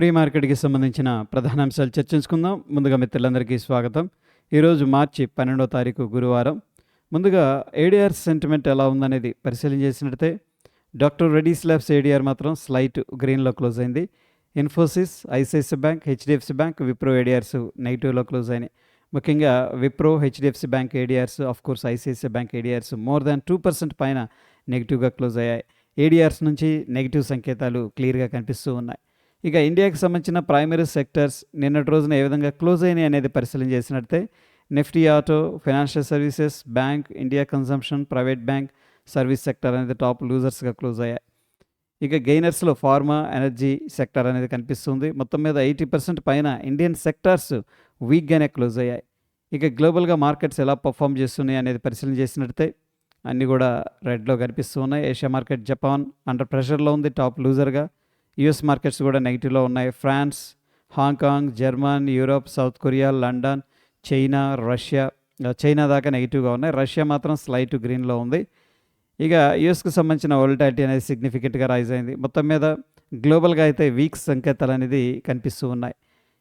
Pre మార్కెట్‌కి సంబంధించిన ప్రధాన అంశాలు చర్చించుకుందాం. ముందుగా మిత్రులందరికీ స్వాగతం. ఈరోజు మార్చి 12వ తారీఖు గురువారం. ముందుగా ఏడీఆర్ సెంటిమెంట్ ఎలా ఉందనేది పరిశీలన చేసినట్లయితే డాక్టర్ రెడ్డీస్ ల్యాబ్స్ ఏడీఆర్ మాత్రం స్లైట్ గ్రీన్‌లో క్లోజ్ అయింది. Infosys, ICICI Bank, HDFC Bank, Wipro ADRs నెగెటివ్‌లో క్లోజ్ అయినాయి. ముఖ్యంగా Wipro, HDFC Bank ADRs, of course ICICI Bank ADRs more than 2% పైన నెగెటివ్‌గా క్లోజ్ అయ్యాయి. ఏడీఆర్స్ నుంచి నెగెటివ్ సంకేతాలు క్లియర్‌గా కనిపిస్తూ ఉన్నాయి. ఇక ఇండియాకి సంబంధించిన ప్రైమరీ సెక్టర్స్ నిన్నటి రోజున ఏ విధంగా క్లోజ్ అయినాయి అనేది పరిశీలన చేసినట్లయితే Nifty auto, financial services, bank, India consumption, private bank, service sector అనేది టాప్ లూజర్స్గా క్లోజ్ అయ్యాయి. ఇక గెయినర్స్లో ఫార్మా, ఎనర్జీ సెక్టర్ అనేది కనిపిస్తుంది. మొత్తం మీద 80% పైన ఇండియన్ సెక్టార్స్ వీక్గానే క్లోజ్ అయ్యాయి. ఇక గ్లోబల్గా మార్కెట్స్ ఎలా పర్ఫామ్ చేస్తున్నాయి అనేది పరిశీలన చేసినట్లయితే అన్నీ కూడా రెడ్లో కనిపిస్తూ ఉన్నాయి. ఏషియా మార్కెట్ జపాన్ అండర్ ప్రెషర్లో ఉంది, టాప్ లూజర్గా. యుఎస్ మార్కెట్స్ కూడా నెగిటివ్లో ఉన్నాయి. France, Hong Kong, German, Europe, South Korea, London, China, Russia, China దాకా నెగిటివ్గా ఉన్నాయి. రష్యా మాత్రం స్లైట్ గ్రీన్లో ఉంది. ఇక యుఎస్కి సంబంధించిన వోలటాలిటీ అనేది సిగ్నిఫికెంట్గా రైజ్ అయింది. మొత్తం మీద గ్లోబల్గా అయితే వీక్ సంకేతాలు అనేది కనిపిస్తూ ఉన్నాయి.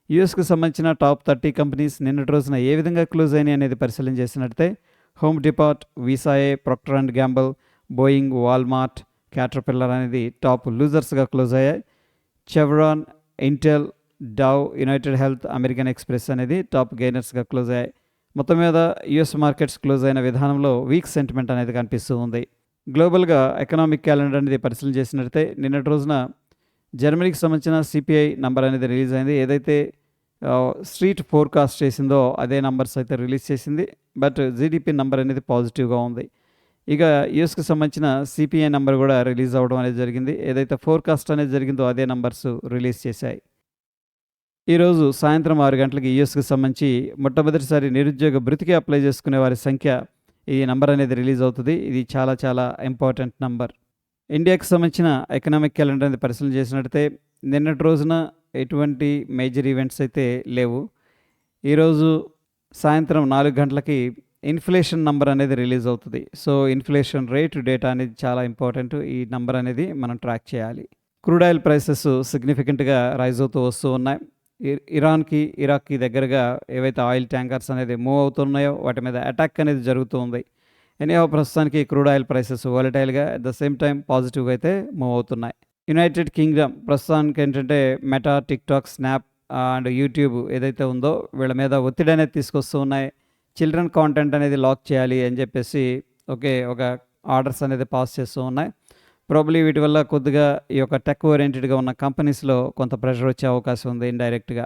యుఎస్కి సంబంధించిన టాప్ 30 కంపెనీస్ నిన్నటి రోజున ఏ విధంగా క్లోజ్ అయినాయి అనేది పరిశీలన చేసినట్లయితే Home Depot, Visa, Procter and Gamble, Boeing, Walmart, Caterpillar అనేది టాప్ లూజర్స్గా క్లోజ్ అయ్యాయి. Chevron, Intel, Dow, United Health, American Express అనేది టాప్ గెయినర్స్గా క్లోజ్ అయ్యాయి. మొత్తం మీద యుఎస్ మార్కెట్స్ క్లోజ్ అయిన విధానంలో వీక్ సెంటిమెంట్ అనేది కనిపిస్తూ ఉంది. గ్లోబల్గా ఎకనామిక్ క్యాలెండర్ అనేది పరిశీలన చేసినట్లయితే నిన్నటి రోజున జర్మనీకి సంబంధించిన సిపిఐ నంబర్ అనేది రిలీజ్ అయింది. ఏదైతే స్ట్రీట్ ఫోర్కాస్ట్ చేసిందో అదే నంబర్స్ అయితే రిలీజ్ చేసింది. బట్ జీడిపి నంబర్ అనేది పాజిటివ్గా ఉంది. ఇక యూఎస్కి సంబంధించిన సిపిఐ నెంబర్ కూడా రిలీజ్ అవ్వడం అనేది జరిగింది. ఏదైతే ఫోర్కాస్ట్ అనేది జరిగిందో అదే నంబర్స్ రిలీజ్ చేశాయి. ఈరోజు సాయంత్రం 6 గంటలకి యూఎస్కి సంబంధించి మొట్టమొదటిసారి నిరుద్యోగ భృతికి అప్లై చేసుకునే వారి సంఖ్య ఈ నంబర్ అనేది రిలీజ్ అవుతుంది. ఇది చాలా చాలా ఇంపార్టెంట్ నంబర్. ఇండియాకి సంబంధించిన ఎకనామిక్ క్యాలెండర్ అనేది పరిశీలన చేసినట్లయితే నిన్నటి రోజున ఎటువంటి మేజర్ ఈవెంట్స్ అయితే లేవు. ఈరోజు సాయంత్రం 4 గంటలకి ఇన్ఫ్లేషన్ నంబర్ అనేది రిలీజ్ అవుతుంది. సో ఇన్ఫ్లేషన్ రేట్ డేటా అనేది చాలా ఇంపార్టెంట్. ఈ నంబర్ అనేది మనం ట్రాక్ చేయాలి. క్రూడ్ ఆయిల్ ప్రైసెస్ సిగ్నిఫికెంట్గా రైజ్ అవుతూ వస్తూ ఉన్నాయి. ఇరాన్కి, ఇరాక్కి దగ్గరగా ఏవైతే ఆయిల్ ట్యాంకర్స్ అనేది మూవ్ అవుతున్నాయో వాటి మీద అటాక్ అనేది జరుగుతూ ఉంది. ఎనీహౌ ప్రస్తుతానికి క్రూడ్ ఆయిల్ ప్రైసెస్ వాలటైల్గా అట్ ద సేమ్ టైం పాజిటివ్గా అయితే మూవ్ అవుతున్నాయి. యునైటెడ్ కింగ్డమ్ ప్రస్తుతానికి ఏంటంటే Meta, TikTok, Snap and YouTube ఏదైతే ఉందో వీళ్ళ మీద ఒత్తిడి అనేది తీసుకొస్తూ ఉన్నాయి. చిల్డ్రన్ కాంటెంట్ అనేది లాక్ చేయాలి అని చెప్పేసి ఒక ఆర్డర్స్ అనేది పాస్ చేస్తూ ఉన్నాయి. ప్రాబ్లీ వీటి వల్ల కొద్దిగా ఈ యొక్క టెక్ ఓరియంటెడ్గా ఉన్న కంపెనీస్లో కొంత ప్రెషర్ వచ్చే అవకాశం ఉంది ఇండైరెక్ట్గా.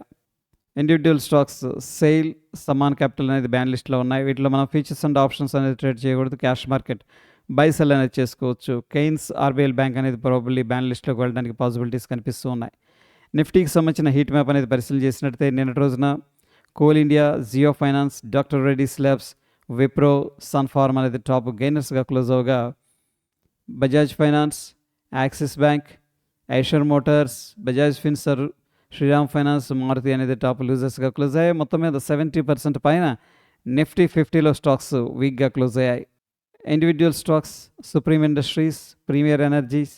Individual stocks SAIL, Samman capital అనేది బ్యాన్ లిస్ట్లో ఉన్నాయి. వీటిలో మనం ఫీచర్స్ అండ్ ఆప్షన్స్ అనేది ట్రేడ్ చేయకూడదు. క్యాష్ మార్కెట్ బై సెల్ అనేది చేసుకోవచ్చు. కెయిన్స్, ఆర్బీఎల్ బ్యాంక్ అనేది ప్రాబబ్లీ బ్యాన్ లిస్ట్లోకి వెళ్ళడానికి పాసిబిలిటీస్ కనిపిస్తూ ఉన్నాయి. నిఫ్టీకి సంబంధించిన హీట్ మ్యాప్ అనేది పరిశీలన చేసినట్లయితే నిన్నటి రోజున Coal India, Jio Finance, Doctor Reddy's Labs, Wipro, Sun Pharma అనేది టాప్ గెయినర్స్గా క్లోజ్ అవగా Bajaj Finance, Axis Bank, Eicher Motors, Bajaj Finserv, Shriram Finance, Maruti అనేది టాప్ లూజర్స్గా క్లోజ్ అయ్యాయి. మొత్తం మీద 70% పైన నిఫ్టీ 50లో స్టాక్స్ వీక్గా క్లోజ్ అయ్యాయి. Individual stocks Supreme Industries, Premier Energies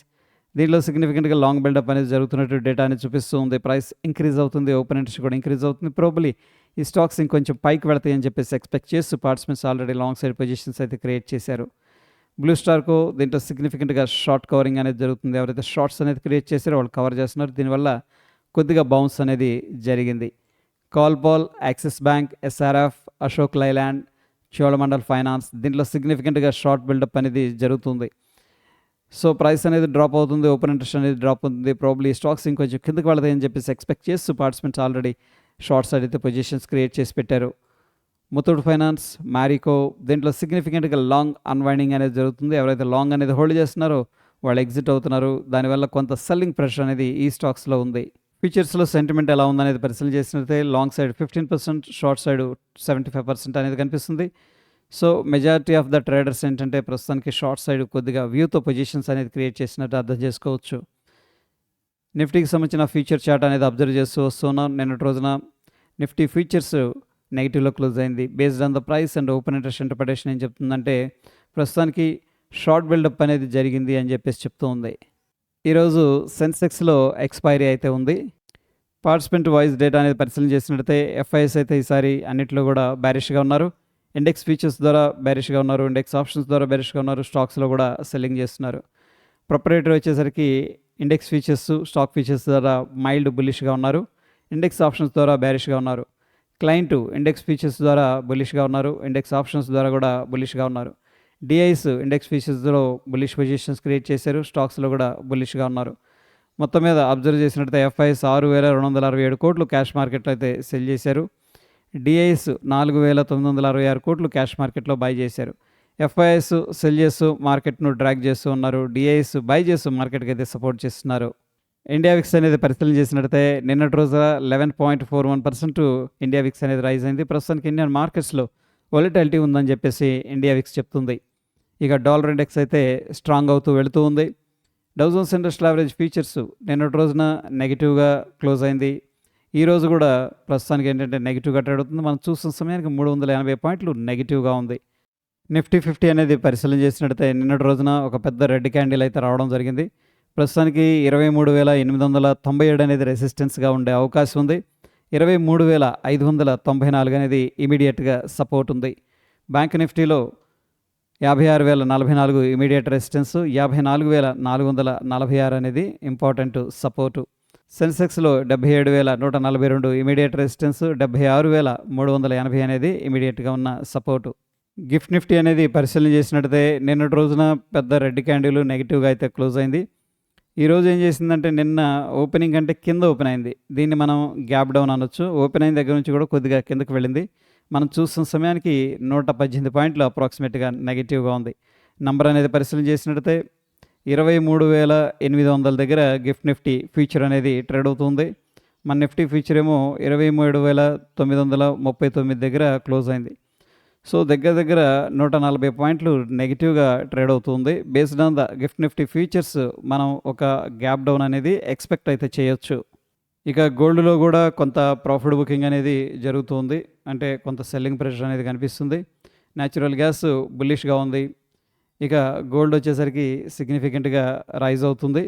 దీనిలో సిగ్నిఫికెంట్గా లాంగ్ బిల్డప్ అనేది జరుగుతున్నట్టు డేటా అనేది చూపిస్తూ ఉంది. ప్రైస్ ఇంక్రీజ్ అవుతుంది, ఓపెన్ ఇంట్రెస్ట్ కూడా ఇంక్రీజ్ అవుతుంది. ప్రాబబ్లీ ఈ స్టాక్స్ ఇంకొంచెం పైకి వెళతాయని చెప్పేసి ఎక్స్పెక్ట్ చేస్తూ participants already long side positions అయితే క్రియేట్ చేశారు. బ్లూ స్టార్కు దీంట్లో సిగ్నిఫికెంట్గా షార్ట్ కవరింగ్ అనేది జరుగుతుంది. ఎవరైతే షార్ట్స్ అనేది క్రియేట్ చేశారో వాళ్ళు కవర్ చేస్తున్నారు. దీనివల్ల కొద్దిగా బౌన్స్ అనేది జరిగింది. కాల్పాల్, Axis Bank, SRF, Ashok Leyland, Cholamandalam Finance దీంట్లో సిగ్నిఫికెంట్గా షార్ట్ బిల్డప్ అనేది జరుగుతుంది. సో ప్రైస్ అనేది డ్రాప్ అవుతుంది, ఓపెన్ ఇంట్రెస్ట్ అనేది డ్రాప్ అవుతుంది. ప్రాబ్లీ స్టాక్స్ ఇంకొంచెం కిందకి వెళతాయని చెప్పేసి ఎక్స్పెక్ట్ చేస్తూ పార్టిసిపెంట్స్ ఆల్రెడీ షార్ట్ సైడ్ అయితే పొజిషన్స్ క్రియేట్ చేసి పెట్టారు. ముత్తూట్ ఫైనాన్స్, మ్యారికో దీంట్లో సిగ్నిఫికెంట్గా లాంగ్ అన్వైండింగ్ అనేది జరుగుతుంది. ఎవరైతే లాంగ్ అనేది హోల్డ్ చేస్తున్నారో వాళ్ళు ఎగ్జిట్ అవుతున్నారు. దానివల్ల కొంత సెల్లింగ్ ప్రెషర్ అనేది ఈ స్టాక్స్లో ఉంది. ఫ్యూచర్స్లో సెంటిమెంట్ ఎలా ఉందనేది పరిశీలన చేసినట్లయితే లాంగ్ సైడ్ 15%, షార్ట్ సైడ్ 75% అనేది కనిపిస్తుంది. So majority of the traders ఏంటంటే ప్రస్తుతానికి షార్ట్ సైడ్ కొద్దిగా వ్యూతో పొజిషన్స్ అనేది క్రియేట్ చేసినట్టు అర్థం చేసుకోవచ్చు. నిఫ్టీకి సంబంధించిన ఫ్యూచర్ చార్ట్ అనేది అబ్జర్వ్ చేస్తూ వస్తున్నాం. నిన్నటి రోజున నిఫ్టీ ఫ్యూచర్స్ నెగిటివ్లో క్లోజ్ అయింది. Based on the price and open interest interpretation ఏం చెప్తుందంటే ప్రస్తుతానికి షార్ట్ బిల్డప్ అనేది జరిగింది అని చెప్పేసి చెప్తూ ఉంది. ఈరోజు సెన్సెక్స్లో ఎక్స్పైరీ అయితే ఉంది. పార్టిసిపెంట్ వాయిస్ డేటా అనేది పరిశీలన చేసినట్టయితే ఎఫ్ఐఎస్ అయితే ఈసారి అన్నింటిలో కూడా బ్యారిష్గా ఉన్నారు. ఇండెక్స్ ఫీచర్స్ ద్వారా బ్యారిష్గా ఉన్నారు, ఇండెక్స్ ఆప్షన్స్ ద్వారా బ్యారిష్గా ఉన్నారు, స్టాక్స్లో కూడా సెల్లింగ్ చేస్తున్నారు. ప్రొపరేటర్ వచ్చేసరికి ఇండెక్స్ ఫీచర్స్, స్టాక్ ఫీచర్స్ ద్వారా మైల్డ్ బుల్లిష్గా ఉన్నారు, ఇండెక్స్ ఆప్షన్స్ ద్వారా బ్యారిష్గా ఉన్నారు. క్లయింట్ ఇండెక్స్ ఫీచర్స్ ద్వారా బుల్లిష్గా ఉన్నారు, ఇండెక్స్ ఆప్షన్స్ ద్వారా కూడా బుల్లిష్గా ఉన్నారు. డిఐస్ ఇండెక్స్ ఫీచర్స్లో బుల్లిష్ పొజిషన్స్ క్రియేట్ చేశారు, స్టాక్స్లో కూడా బుల్లిష్గా ఉన్నారు. మొత్తం మీద అబ్జర్వ్ చేసినట్లయితే ఎఫ్ఐఎస్ 6,267 కోట్లు క్యాష్ మార్కెట్లో అయితే సెల్ చేశారు. డిఐస్ 4,966 కోట్లు క్యాష్ మార్కెట్లో బై చేశారు. ఎఫ్ఐఎస్ సెల్ చేస్తూ మార్కెట్ను డ్రాగ్ చేస్తూ ఉన్నారు, డిఐస్ బై చేస్తూ మార్కెట్కి అయితే సపోర్ట్ చేస్తున్నారు. ఇండియా విక్స్ అనేది పరిశీలన చేసినట్లయితే నిన్నటి రోజు 11.41% ఇండియా విక్స్ అనేది రైజ్ అయింది. ప్రస్తుతానికి ఇండియన్ మార్కెట్స్లో వొలటిలిటీ ఉందని చెప్పేసి ఇండియా విక్స్ చెప్తుంది. ఇక డాలర్ ఇండెక్స్ అయితే స్ట్రాంగ్ అవుతూ వెళుతూ ఉంది. Dow Jones industrial average futures నిన్నటి రోజున నెగిటివ్గా క్లోజ్ అయింది. ఈ రోజు కూడా ప్రస్తుతానికి ఏంటంటే నెగిటివ్గా ట్రేడ్ అవుతుంది. మనం చూస్తున్న సమయానికి 380 పాయింట్లు నెగిటివ్గా ఉంది. నిఫ్టీ 50 అనేది పరిశీలన చేసినట్టయితే నిన్నటి రోజున ఒక పెద్ద రెడ్ క్యాండిల్ అయితే రావడం జరిగింది. ప్రస్తుతానికి 23,897 అనేది రెసిస్టెన్స్గా ఉండే అవకాశం ఉంది. 23,594 అనేది ఇమీడియట్గా సపోర్ట్ ఉంది. బ్యాంక్ నిఫ్టీలో 56,044 ఇమీడియట్ రెసిస్టెన్స్, 54,446 అనేది ఇంపార్టెంట్ సపోర్టు. సెన్సెక్స్లో 77,142 ఇమీడియట్ రెసిస్టెన్స్, 76,380 అనేది ఇమీడియట్గా ఉన్న సపోర్టు. గిఫ్ట్ నిఫ్టీ అనేది పరిశీలన చేసినట్టయితే నిన్నటి రోజున పెద్ద రెడ్ క్యాండిల్ నెగిటివ్గా అయితే క్లోజ్ అయింది. ఈరోజు ఏం చేసిందంటే నిన్న ఓపెనింగ్ అంటే కింద ఓపెన్ అయింది, దీన్ని మనం గ్యాప్ డౌన్ అనొచ్చు. ఓపెన్ అయిన దగ్గర నుంచి కూడా కొద్దిగా కిందకు వెళ్ళింది. మనం చూస్తున్న సమయానికి 118 పాయింట్లు అప్రాక్సిమేట్గా నెగిటివ్గా ఉంది. నంబర్ అనేది పరిశీలన చేసినట్టయితే 23,800 దగ్గర గిఫ్ట్ నిఫ్టీ ఫ్యూచర్ అనేది ట్రేడ్ అవుతుంది. మన నిఫ్టీ ఫ్యూచర్ ఏమో 27,939 దగ్గర క్లోజ్ అయింది. సో దగ్గర 140 పాయింట్లు నెగిటివ్గా ట్రేడ్ అవుతుంది. Based on the gift Nifty futures మనం ఒక గ్యాప్ డౌన్ అనేది ఎక్స్పెక్ట్ అయితే చేయొచ్చు. ఇక గోల్డ్లో కూడా కొంత ప్రాఫిట్ బుకింగ్ అనేది జరుగుతుంది, అంటే కొంత సెల్లింగ్ ప్రెషర్ అనేది కనిపిస్తుంది. న్యాచురల్ గ్యాస్ బుల్లిష్గా ఉంది. ఇక గోల్డ్ వచ్చేసరికి సిగ్నిఫికెంట్గా రైజ్ అవుతుంది.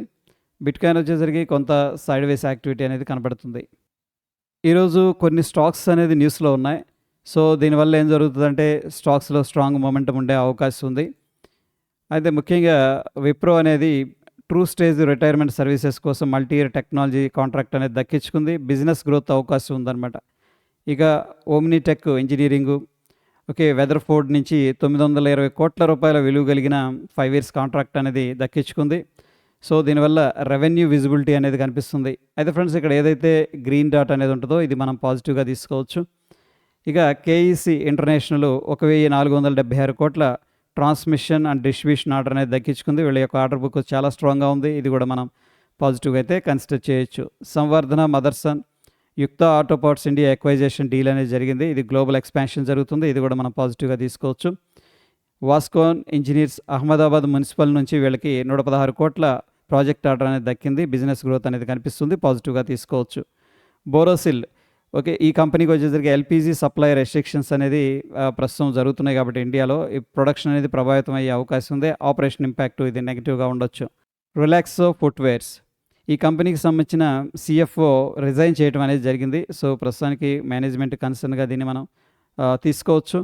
బిట్కాయిన్ వచ్చేసరికి కొంత సైడ్ వేస్ యాక్టివిటీ అనేది కనబడుతుంది. ఈరోజు కొన్ని స్టాక్స్ అనేది న్యూస్లో ఉన్నాయి. సో దీనివల్ల ఏం జరుగుతుందంటే స్టాక్స్లో స్ట్రాంగ్ మొమెంటం ఉండే అవకాశం ఉంది. అయితే ముఖ్యంగా విప్రో అనేది ట్రూ స్టేజ్ రిటైర్మెంట్ సర్వీసెస్ కోసం మల్టీ ఇయర్ టెక్నాలజీ కాంట్రాక్ట్ అనేది దక్కించుకుంది. బిజినెస్ గ్రోత్ అవకాశం ఉందన్నమాట. ఇక ఓమ్నిటెక్ ఇంజనీరింగు, వెదర్ఫోర్డ్ నుంచి 920 కోట్ల రూపాయల విలువ కలిగిన 5 years కాంట్రాక్ట్ అనేది దక్కించుకుంది. సో దీనివల్ల రెవెన్యూ విజిబిలిటీ అనేది కనిపిస్తుంది. అయితే ఫ్రెండ్స్, ఇక్కడ ఏదైతే గ్రీన్ డాట్ అనేది ఉంటుందో ఇది మనం పాజిటివ్గా తీసుకోవచ్చు. ఇక కేఈసి ఇంటర్నేషనల్ 1,476 కోట్ల ట్రాన్స్మిషన్ అండ్ డిస్ట్రిబ్యూషన్ ఆర్డర్ అనేది దక్కించుకుంది. వీళ్ళ యొక్క ఆర్డర్ బుక్ చాలా స్ట్రాంగ్గా ఉంది. ఇది కూడా మనం పాజిటివ్గా అయితే కన్సిడర్ చేయొచ్చు. సంవర్ధన మదర్సన్ యుక్త auto parts India acquisition deal అనేది జరిగింది. ఇది గ్లోబల్ ఎక్స్పాన్షన్ జరుగుతుంది. ఇది కూడా మనం పాజిటివ్గా తీసుకోవచ్చు. వాస్కోన్ ఇంజనీర్స్ అహ్మదాబాద్ మున్సిపల్ నుంచి వీళ్ళకి 116 కోట్ల ప్రాజెక్ట్ ఆర్డర్ అనేది దక్కింది. బిజినెస్ గ్రోత్ అనేది కనిపిస్తుంది, పాజిటివ్గా తీసుకోవచ్చు. బోరోసిల్ ఈ కంపెనీకి వచ్చేసరికి ఎల్పిజి సప్లై రెస్ట్రిక్షన్స్ అనేది ప్రస్తుతం జరుగుతున్నాయి కాబట్టి ఇండియాలో ఈ ప్రొడక్షన్ అనేది ప్రభావితం అయ్యే అవకాశం ఉంది. ఆపరేషన్ ఇంపాక్ట్ ఇది నెగిటివ్గా ఉండొచ్చు. రిలాక్సో ఫుట్వేర్స్ ఈ కంపెనీకి సంబంధించిన సిఎఫ్ఓ రిజైన్ చేయడం అనేది జరిగింది. సో ప్రస్తుతానికి మేనేజ్మెంట్ కన్సర్న్గా దీన్ని మనం తీసుకోవచ్చు.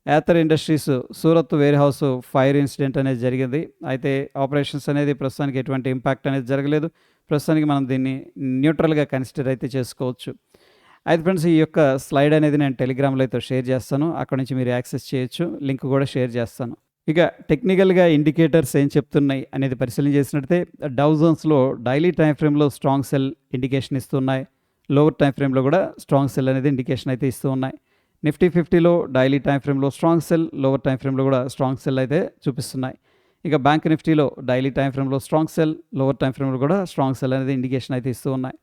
Aether Industries Surat warehouse fire incident అనేది జరిగింది. అయితే ఆపరేషన్స్ అనేది ప్రస్తుతానికి ఎటువంటి ఇంపాక్ట్ అనేది జరగలేదు. ప్రస్తుతానికి మనం దీన్ని న్యూట్రల్గా కన్సిడర్ అయితే చేసుకోవచ్చు. అయితే ఫ్రెండ్స్, ఈ యొక్క స్లైడ్ అనేది నేను టెలిగ్రామ్లో అయితే షేర్ చేస్తాను. అక్కడ నుంచి మీరు యాక్సెస్ చేయొచ్చు. లింక్ కూడా షేర్ చేస్తాను. ఇక టెక్నికల్గా ఇండికేటర్స్ ఏం చెప్తున్నాయి అనేది పరిశీలన చేసినట్లయితే డౌ జోన్స్లో డైలీ టైం ఫ్రేమ్లో స్ట్రాంగ్ సెల్ ఇండికేషన్ ఇస్తున్నాయి. లోవర్ టైం ఫ్రేమ్లో కూడా స్ట్రాంగ్ సెల్ అనేది ఇండికేషన్ అయితే ఇస్తూ ఉన్నాయి. నిఫ్టీ 50లో డైలీ టైం ఫ్రేమ్లో స్ట్రాంగ్ సెల్, లోవర్ టైం ఫ్రేమ్లో కూడా స్ట్రాంగ్ సెల్ అయితే చూపిస్తున్నాయి. ఇక బ్యాంక్ నిఫ్టీలో డైలీ టైం ఫ్రేమ్లో స్ట్రాంగ్ సెల్, లోవర్ టైం ఫ్రేమ్లో కూడా స్ట్రాంగ్ సెల్ అనేది ఇండికేషన్ అయితే ఇస్తూ ఉన్నాయి.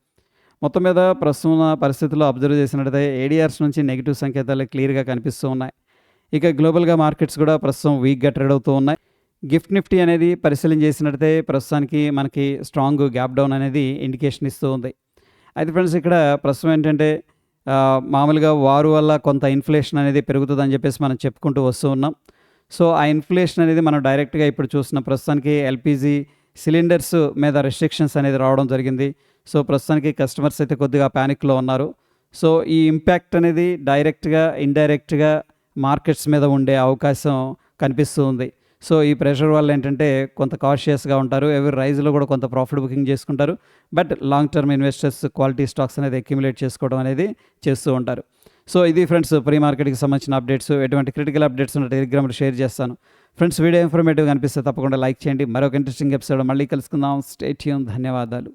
మొత్తం మీద ప్రస్తుత పరిస్థితుల్లో అబ్జర్వ్ చేసినట్లయితే ఏడిఆర్స్ నుంచి నెగిటివ్ సంకేతాలు క్లియర్గా కనిపిస్తూ ఉన్నాయి. ఇక గ్లోబల్గా మార్కెట్స్ కూడా ప్రస్తుతం వీక్గా ట్రేడ్ అవుతూ ఉన్నాయి. గిఫ్ట్ నిఫ్టీ అనేది పరిశీలన చేసినట్లయితే ప్రస్తుతానికి మనకి స్ట్రాంగ్ గ్యాప్ డౌన్ అనేది ఇండికేషన్ ఇస్తూ ఉంది. అయితే ఫ్రెండ్స్, ఇక్కడ ప్రస్తుతం ఏంటంటే మామూలుగా వారు వల్ల కొంత ఇన్ఫ్లేషన్ అనేది పెరుగుతుందని చెప్పేసి మనం చెప్పుకుంటూ వస్తూ ఉన్నాం. సో ఆ ఇన్ఫ్లేషన్ అనేది మనం డైరెక్ట్గా ఇప్పుడు చూస్తున్న ప్రస్తుతానికి ఎల్పిజి సిలిండర్స్ మీద రెస్ట్రిక్షన్స్ అనేది రావడం జరిగింది. సో ప్రస్తుతానికి కస్టమర్స్ అయితే కొద్దిగా ప్యానిక్లో ఉన్నారు. సో ఈ ఇంపాక్ట్ అనేది డైరెక్ట్గా ఇండైరెక్ట్గా మార్కెట్స్ మీద ఉండే అవకాశం కనిపిస్తూ ఉంది. సో ఈ ప్రెషర్ వల్ల ఏంటంటే కొంత కాషియస్గా ఉంటారు. ఎవరి రైజ్లో కూడా కొంత ప్రాఫిట్ బుకింగ్ చేసుకుంటారు. But long term investors quality stocks అనేది అక్యుములేట్ చేసుకోవడం అనేది చేస్తూ ఉంటారు. సో ఇది ఫ్రెండ్స్ ప్రీ మార్కెట్కి సంబంధించిన అప్డేట్స్. ఎటువంటి క్రిటికల్ అప్డేట్స్ ఉన్న టెలిగ్రామ్లో షేర్ చేస్తాను. ఫ్రెండ్స్ వీడియో ఇన్ఫర్మేటివ్గా అనిపిస్తే తప్పకుండా లైక్ చేయండి. మరొక ఇంట్రెస్టింగ్ ఎపిసోడ్ మళ్ళీ కలుసుకుందాం. Stay tune. ధన్యవాదాలు.